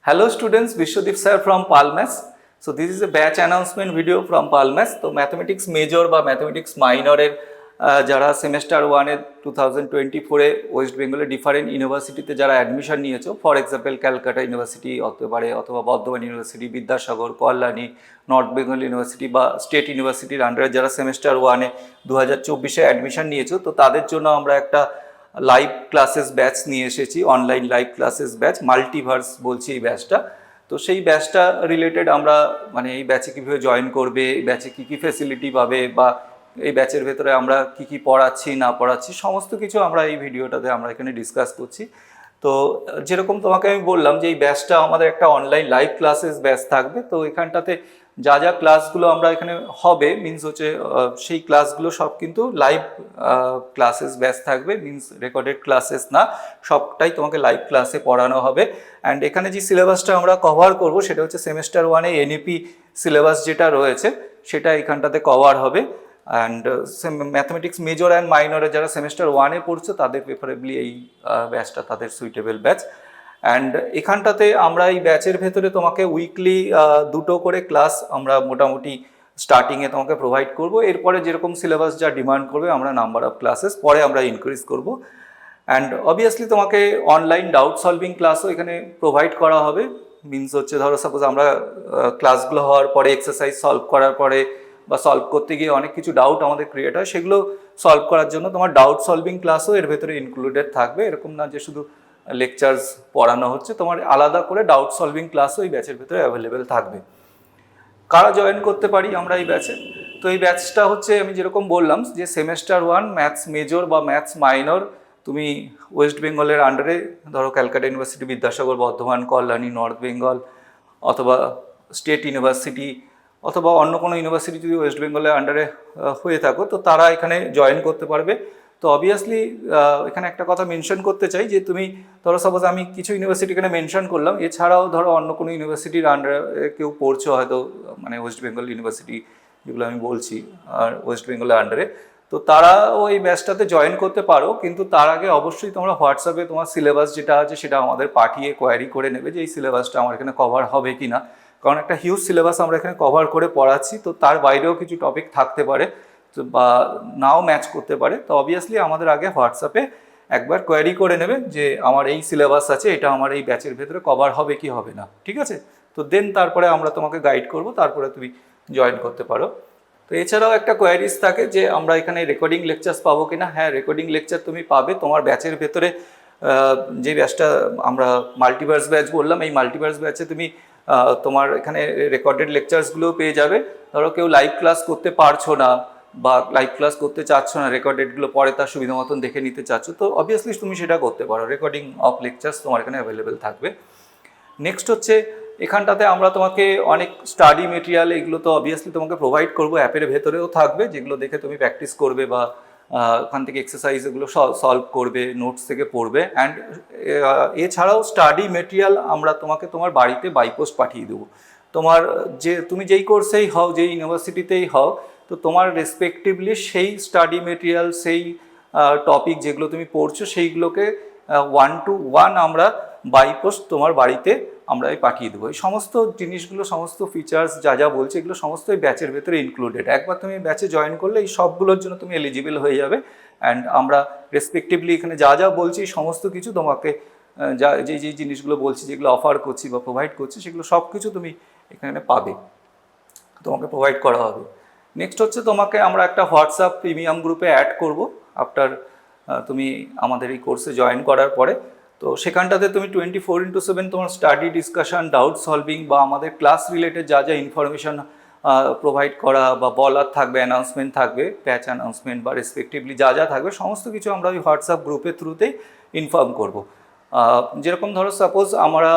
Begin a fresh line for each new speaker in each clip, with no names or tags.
Hello students, Vishwadeep sir from Palmas. So this is a batch announcement video from Palmas. তো mathematics major বা mathematics মাইনরের যারা semester 1-এ 2024-এ West বেঙ্গলের different ইউনিভার্সিটিতে যারা admission নিয়েছো, for example Calcutta university হতে পারে, অথবা Bardhaman university, Vidyasagar, Kalyani, north Bengal university বা স্টেট ইউনিভার্সিটির আন্ডারে যারা সেমেস্টার 1-এ 2024-এ অ্যাডমিশন নিয়েছো, তো তাদের জন্য আমরা একটা লাইভ ক্লাসেস ব্যাচ নিয়ে এসেছি, online live classes batch, multiverse বলছি এই ব্যাচটা। তো সেই ব্যাচটা রিলেটেড আমরা এই ব্যাচে কীভাবে জয়েন করবে, এই ব্যাচে কী কী ফেসিলিটি পাবে, বা এই ব্যাচের ভেতরে আমরা কী কী পড়াচ্ছি না পড়াচ্ছি, সমস্ত কিছু আমরা এই ভিডিওটাতে আমরা এখানে ডিসকাস করছি। তো যেরকম তোমাকে আমি বললাম যে এই ব্যাচটা আমাদের একটা অনলাইন লাইভ ক্লাসেস ব্যাচ থাকবে। তো এখানটাতে যা যা ক্লাসগুলো আমরা এখানে হবে মিনস হচ্ছে সেই ক্লাসগুলো সব কিন্তু লাইভ ক্লাসেস ব্যাচ থাকবে, মিনস রেকর্ডেড ক্লাসেস না, সবটাই তোমাকে লাইভ ক্লাসে পড়ানো হবে। অ্যান্ড এখানে যে সিলেবাসটা আমরা কভার করব সেটা হচ্ছে সেমেস্টার 1-এ এনইপি সিলেবাস যেটা রয়েছে সেটা এখানটাতে কভার হবে। অ্যান্ড ম্যাথমেটিক্স মেজর অ্যান্ড মাইনরে যারা সেমেস্টার 1-এ পড়ছে তাদের প্রেফারেবলি এই ব্যাচটা তাদের সুইটেবল ব্যাচ। অ্যান্ড এখানটাতে আমরা এই ব্যাচের ভেতরে তোমাকে উইকলি 2টো করে ক্লাস আমরা মোটামুটি স্টার্টিংয়ে তোমাকে প্রোভাইড করব। এরপরে যেরকম সিলেবাস যা ডিমান্ড করবে আমরা নাম্বার অফ ক্লাসেস পরে আমরা ইনক্রিজ করব। অ্যান্ড অবভিয়াসলি তোমাকে অনলাইন ডাউট সলভিং ক্লাসও এখানে প্রোভাইড করা হবে। মিনস হচ্ছে ধরো সাপোজ আমরা ক্লাসগুলো হওয়ার পরে এক্সারসাইজ সলভ করার পরে বা সলভ করতে গিয়ে অনেক কিছু ডাউট আমাদের ক্রিয়েট হয়, সেগুলো সলভ করার জন্য তোমার ডাউট সলভিং ক্লাসও এর ভেতরে ইনক্লুডেড থাকবে। এরকম না যে শুধু লেকচার্স পড়ানো হচ্ছে, তোমার আলাদা করে ডাউট সলভিং ক্লাসও এই ব্যাচের ভেতরে অ্যাভেলেবেল থাকবে। কারা জয়েন করতে পারি আমরা এই ব্যাচে? তো এই ব্যাচটা হচ্ছে আমি যেরকম বললাম যে সেমেস্টার 1 ম্যাথস মেজর বা ম্যাথস মাইনর তুমি ওয়েস্ট বেঙ্গলের আন্ডারে ধরো ক্যালকাটা ইউনিভার্সিটি, বিদ্যাসাগর, বর্ধমান, কল্যাণী, নর্থ বেঙ্গল অথবা স্টেট ইউনিভার্সিটি অথবা অন্য কোনো ইউনিভার্সিটি যদি ওয়েস্ট বেঙ্গলের আন্ডারে হয়ে থাকো তো তারা এখানে জয়েন করতে পারবে। তো অবভিয়াসলি এখানে একটা কথা মেনশন করতে চাই যে তুমি ধরো সাপোজ আমি কিছু ইউনিভার্সিটি এখানে মেনশন করলাম, এছাড়াও ধরো অন্য কোনো ইউনিভার্সিটির আন্ডারে কেউ পড়ছো হয়তো, ওয়েস্ট বেঙ্গল ইউনিভার্সিটি যেগুলো আমি বলছি আর ওয়েস্ট বেঙ্গলের আন্ডারে, তো তারাও এই ব্যাচটাতে জয়েন করতে পারো। কিন্তু তার আগে অবশ্যই তোমরা হোয়াটসঅ্যাপে তোমার সিলেবাস যেটা আছে সেটা আমাদের পাঠিয়ে কোয়ারি করে নেবে যে এই সিলেবাসটা আমার এখানে কভার হবে কি না, কারণ একটা হিউজ সিলেবাস আমরা এখানে কভার করে পড়াচ্ছি। তো তার বাইরেও কিছু টপিক থাকতে পারে বা নাও ম্যাচ করতে পারে। তো অবভিয়াসলি আমাদের আগে হোয়াটসঅ্যাপে একবার কোয়ারি করে নেবে যে আমার এই সিলেবাস আছে, এটা আমার এই ব্যাচের ভেতরে কভার হবে কি হবে না, ঠিক আছে? তো দেন তারপরে আমরা তোমাকে গাইড করব, তারপরে তুমি জয়েন করতে পারো। তো এছাড়াও একটা কোয়ারিজ থাকে যে আমরা এখানে রেকর্ডিং লেকচার্স পাবো কিনা। হ্যাঁ, রেকর্ডিং লেকচার তুমি পাবে তোমার ব্যাচের ভেতরে। যে ব্যাচটা আমরা মাল্টিভার্স ব্যাচ বললাম, এই মাল্টিভার্স ব্যাচে তুমি তোমার এখানে রেকর্ডেড লেকচার্সগুলোও পেয়ে যাবে। ধরো কেউ লাইভ ক্লাস করতে পারছো না বা লাইভ ক্লাস করতে চাচ্ছ না, রেকর্ডেডগুলো পরে তার সুবিধা মতন দেখে নিতে চাচ্ছ, তো অবভিয়াসলি তুমি সেটা করতে পারো। রেকর্ডিং অফ লেকচার্স তোমার এখানে অ্যাভেলেবেল থাকবে। নেক্সট হচ্ছে এখানটাতে আমরা তোমাকে অনেক স্টাডি মেটেরিয়াল এগুলো তো অবভিয়াসলি তোমাকে প্রোভাইড করবো, অ্যাপের ভেতরেও থাকবে, যেগুলো দেখে তুমি প্র্যাকটিস করবে বা ওখান থেকে এক্সারসাইজ এগুলো সলভ করবে, নোটস থেকে পড়বে। অ্যান্ড এছাড়াও স্টাডি মেটেরিয়াল আমরা তোমাকে তোমার বাড়িতে বাই পোস্ট পাঠিয়ে দেবো। তোমার যে তুমি যেই কোর্সেই হও, যেই ইউনিভার্সিটিতেই হও, তো তোমার রেসপেক্টিভলি সেই স্টাডি মেটেরিয়াল, সেই টপিক যেগুলো তুমি পড়ছো সেইগুলোকে 1-to-1 আমরা বাই পোস্ট তোমার বাড়িতে আমরা পাঠিয়ে দেবো। এই সমস্ত জিনিসগুলো, সমস্ত ফিচার্স যা যা বলছে এগুলো সমস্ত এই ব্যাচের ভেতরে ইনক্লুডেড। একবার তুমি ব্যাচে জয়েন করলে এই সবগুলোর জন্য তুমি এলিজিবল হয়ে যাবে। অ্যান্ড আমরা রেসপেক্টিভলি এখানে যা যা বলছি সমস্ত কিছু তোমাকে যা যেই জিনিসগুলো বলছি, যেগুলো অফার করছি বা প্রোভাইড করছি, সেগুলো সব কিছু তুমি এখানে পাবে, তোমাকে প্রোভাইড করা হবে। নেক্সট হচ্ছে তোমাকে আমরা একটা হোয়াটসঅ্যাপ প্রিমিয়াম গ্রুপে অ্যাড করব আফটার তুমি আমাদের এই কোর্সে জয়েন করার পরে। তো সেখানটাতে তুমি 24/7 তোমার স্টাডি, ডিসকাশন, ডাউট সলভিং বা আমাদের ক্লাস রিলেটেড যা যা ইনফরমেশন প্রোভাইড করা বা বলার থাকবে, অ্যানাউন্সমেন্ট থাকবে, প্যাচ অ্যানাউন্সমেন্ট বা রেসপেক্টিভলি যা যা থাকবে সমস্ত কিছু আমরা ওই হোয়াটসঅ্যাপ গ্রুপের থ্রুতেই ইনফর্ম করব। যেরকম ধরো সাপোজ আমরা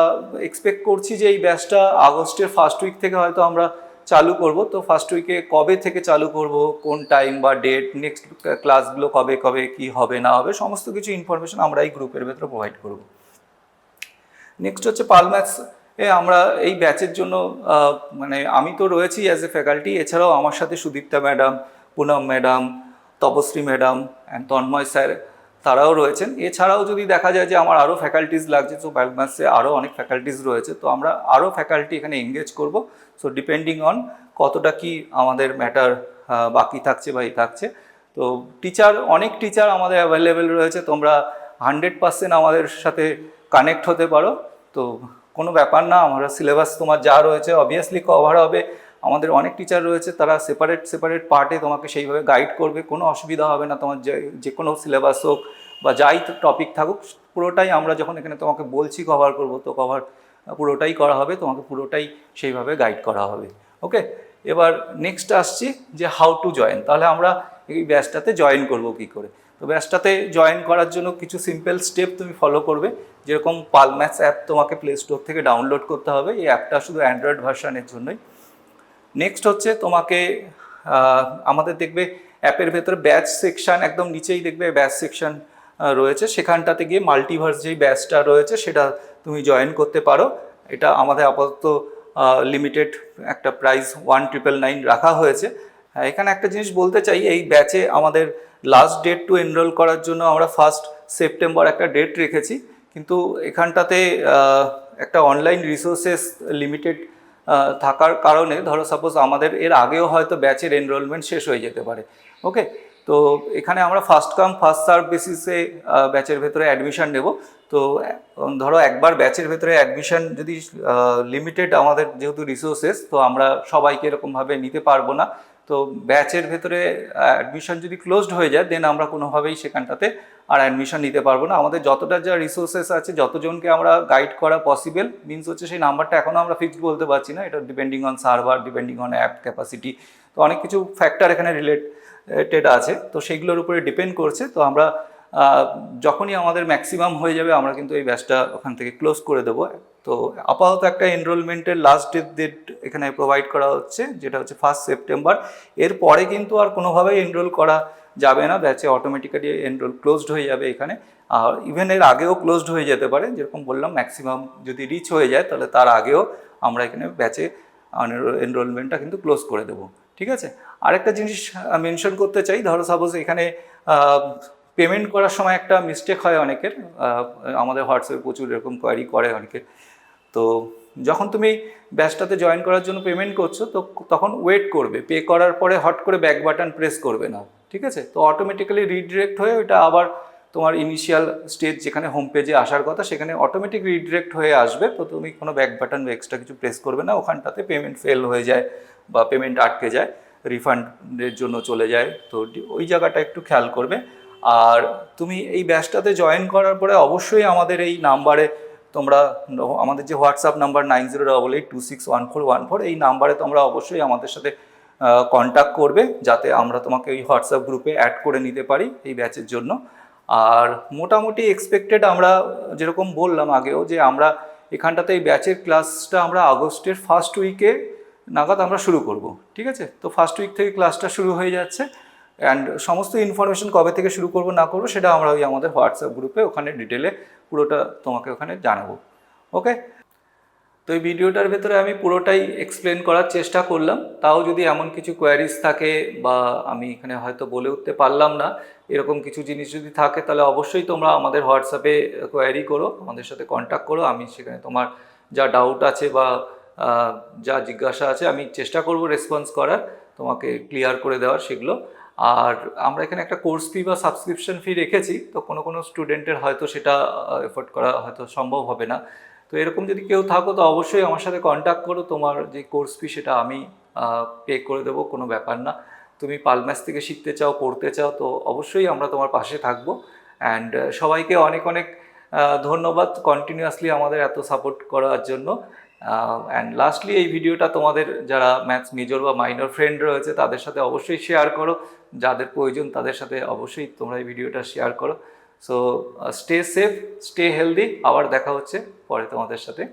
এক্সপেক্ট করছি যে এই ব্যাচটা আগস্টের ফার্স্ট উইক থেকে হয়তো আমরা চালু করব। তো ফার্স্ট উইকে কবে থেকে চালু করব, কোন টাইম বা ডেট, নেক্সট ক্লাসগুলো কবে কবে কি হবে না হবে, সমস্ত কিছু ইনফরমেশন আমরা এই গ্রুপের ভেতরে প্রোভাইড করব। নেক্সট হচ্ছে পালম্যাথস আমরা এই ব্যাচের জন্য আমি তো রয়েছি অ্যাজ এ ফ্যাকাল্টি, এছাড়াও আমার সাথে Sudipta madam, Poonam madam, Tapashree madam and Tanmoy sir, তারাও রয়েছেন। এছাড়াও যদি দেখা যায় যে আমার আরও ফ্যাকাল্টিস লাগছে, তো পালম্যাসে আরও অনেক ফ্যাকাল্টিস রয়েছে, তো আমরা আরও ফ্যাকাল্টি এখানে এঙ্গেজ করব। সো ডিপেন্ডিং অন কতটা কি আমাদের ম্যাটার বাকি থাকছে বা থাকছে। তো অনেক টিচার আমাদের অ্যাভেলেবেল রয়েছে, তোমরা 100% আমাদের সাথে কানেক্ট হতে পারো। তো কোনো ব্যাপার না, আমরা সিলেবাস তোমার যা রয়েছে অবভিয়াসলি কভার হবে। আমাদের অনেক টিচার রয়েছে, তারা সেপারেট পার্টে তোমাকে সেইভাবে গাইড করবে, কোনো অসুবিধা হবে না। তোমার যে কোনো সিলেবাস হোক বা যাই টপিক থাকুক, পুরোটাই আমরা যখন এখানে তোমাকে বলছি কভার করবো, তো কভার পুরোটাই করা হবে, তোমাকে পুরোটাই সেইভাবে গাইড করা হবে। ওকে, এবার নেক্সট আসছি যে হাউ টু জয়েন। তাহলে আমরা এই ব্যাচটাতে জয়েন করব কি করে। তো ব্যাচটাতে জয়েন করার জন্য কিছু সিম্পল স্টেপ তুমি ফলো করবে। যেরকম পালম্যাথস অ্যাপ তোমাকে প্লে স্টোর থেকে ডাউনলোড করতে হবে, এই অ্যাপটা শুধু অ্যান্ড্রয়েড ভার্সানের জন্যই। নেক্সট হচ্ছে তোমাকে আমাদের দেখবে অ্যাপের ভেতরে ব্যাচ সেকশান, একদম নিচেই দেখবে ব্যাচ সেকশান রয়েছে, সেখানটাতে গিয়ে মাল্টিভার্স যেই ব্যাচটা রয়েছে সেটা তুমি জয়েন করতে পারো। এটা আমাদের আপাতত লিমিটেড একটা প্রাইস 1999 রাখা হয়েছে। এখানে একটা জিনিস বলতে চাই, এই ব্যাচে আমাদের লাস্ট ডেট টু এনরোল করার জন্য আমরা 1 সেপ্টেম্বর একটা ডেট রেখেছি, কিন্তু এখানটাতে একটা অনলাইন রিসোর্সেস লিমিটেড থাকার কারণে ধরো সাপোজ আমাদের এর আগেও হয়তো ব্যাচের এনরোলমেন্ট শেষ হয়ে যেতে পারে। ওকে, তো এখানে আমরা ফার্স্ট কাম ফার্স্ট সার্ভ বেসিসে ব্যাচের ভেতরে অ্যাডমিশন নেব। তো ধরো একবার ব্যাচের ভেতরে অ্যাডমিশন যদি লিমিটেড আমাদের যেহেতু রিসোর্সেস, তো আমরা সবাইকে এরকমভাবে নিতে পারবো না। তো ব্যাচের ভেতরে অ্যাডমিশন যদি ক্লোজড হয়ে যায়, দেন আমরা কোনোভাবেই সেখানটাতে আর অ্যাডমিশন নিতে পারবো না। আমাদের যতটা যা রিসোর্সেস আছে, যতজনকে আমরা গাইড করা পসিবল, মিনস হচ্ছে সেই নাম্বারটা এখনও আমরা ফিক্সড বলতে পারছি না। এটা depending on server, depending on app capacity, তো অনেক কিছু ফ্যাক্টর এখানে রিলেটেড আছে, তো সেইগুলোর উপরে ডিপেন্ড করছে। তো আমরা যখনই আমাদের ম্যাক্সিমাম হয়ে যাবে, আমরা কিন্তু এই ব্যাচটা ওখান থেকে ক্লোজ করে দেবো। তো আপাতত একটা এনরোলমেন্টের লাস্ট ডেট এখানে প্রোভাইড করা হচ্ছে, যেটা হচ্ছে 1 সেপ্টেম্বর। এরপরে কিন্তু আর কোনোভাবেই এনরোল করা যাবে না, ব্যাচে অটোমেটিক্যালি এনরোল ক্লোজড হয়ে যাবে এখানে। আর ইভেন এর আগেও ক্লোজড হয়ে যেতে পারে, যেরকম বললাম ম্যাক্সিমাম যদি রিচ হয়ে যায়, তাহলে তার আগেও আমরা এখানে ব্যাচে এনরোলমেন্টটা কিন্তু ক্লোজ করে দেবো। ঠিক আছে, আরেকটা জিনিস মেনশন করতে চাই, ধরো সাপোজ এখানে পেমেন্ট করার সময় একটা মিস্টেক হয় অনেকের, আমাদের হোয়াটসঅ্যাপে প্রচুর এরকম কোয়ারি করে অনেকে। তো যখন তুমি ব্যাচটাতে জয়েন করার জন্য পেমেন্ট করছো, তো তখন ওয়েট করবে, পে করার পরে হট করে ব্যাক বাটন প্রেস করবে না। ঠিক আছে, তো অটোমেটিক্যালি রিডিরেক্ট হয়ে ওইটা আবার তোমার ইনিশিয়াল স্টেজ যেখানে হোম পেজে আসার কথা, সেখানে অটোমেটিক রিডিরেক্ট হয়ে আসবে। তো তুমি কোনো ব্যাক বাটন বা এক্সট্রা কিছু প্রেস করবে না, ওখানটাতে পেমেন্ট ফেল হয়ে যায় বা পেমেন্ট আটকে যায়, রিফান্ডের জন্য চলে যায়। তো ওই জায়গাটা একটু খেয়াল করবে। আর তুমি এই ব্যাচটাতে জয়েন করার পরে অবশ্যই আমাদের এই নাম্বারে তোমরা, আমাদের যে হোয়াটসঅ্যাপ নাম্বার 9088261414, এই নাম্বারে তোমরা অবশ্যই আমাদের সাথে কন্ট্যাক্ট করবে, যাতে আমরা তোমাকে এই হোয়াটসঅ্যাপ গ্রুপে অ্যাড করে নিতে পারি এই ব্যাচের জন্য। আর মোটামুটি এক্সপেক্টেড আমরা যেরকম বললাম আগেও, যে আমরা এখানটাতে এই ব্যাচের ক্লাসটা আমরা আগস্টের ফার্স্ট উইকে নাগাদ আমরা শুরু করব। ঠিক আছে, তো ফার্স্ট উইক থেকে ক্লাসটা শুরু হয়ে যাচ্ছে। অ্যান্ড সমস্ত ইনফরমেশন কবে থেকে শুরু করব না করবো, সেটা আমরা ওই আমাদের হোয়াটসঅ্যাপ গ্রুপে ওখানে ডিটেলে পুরোটা তোমাকে ওখানে জানাবো। ওকে, তো এই ভিডিওটার ভেতরে আমি পুরোটাই এক্সপ্লেন করার চেষ্টা করলাম। তাও যদি এমন কিছু কোয়ারিজ থাকে বা আমি এখানে হয়তো বলে উঠতে পারলাম না, এরকম কিছু জিনিস যদি থাকে, তাহলে অবশ্যই তোমরা আমাদের হোয়াটসঅ্যাপে কোয়ারি করো, আমাদের সাথে কন্ট্যাক্ট করো। আমি সেখানে তোমার যা ডাউট আছে বা যা জিজ্ঞাসা আছে, আমি চেষ্টা করব রেসপন্স করার, তোমাকে ক্লিয়ার করে দেওয়ার সেগুলো। আর আমরা এখানে একটা কোর্স ফি বা সাবস্ক্রিপশন ফি রেখেছি, তো কোনো স্টুডেন্টের হয়তো সেটা এফোর্ড করা হয়তো সম্ভব হবে না। তো এরকম যদি কেউ থাকো, তো অবশ্যই আমার সাথে কন্ট্যাক্ট করো, তোমার যে কোর্স ফি সেটা আমি পে করে দেবো, কোনো ব্যাপার না। তুমি পালম্যাথস থেকে শিখতে চাও, পড়তে চাও, তো অবশ্যই আমরা তোমার পাশে থাকবো। অ্যান্ড সবাইকে অনেক অনেক ধন্যবাদ কন্টিনিউয়াসলি আমাদের এত সাপোর্ট করার জন্য। অ্যান্ড লাস্টলি এই ভিডিওটা তোমাদের যারা ম্যাথস মেজর বা মাইনর ফ্রেন্ড রয়েছে, তাদের সাথে অবশ্যই শেয়ার করো, যাদের প্রয়োজন তাদের সাথে অবশ্যই তোমরা এই ভিডিওটা শেয়ার করো। So stay safe, stay healthy, আবার দেখা হচ্ছে পরে তোমাদের সাথে।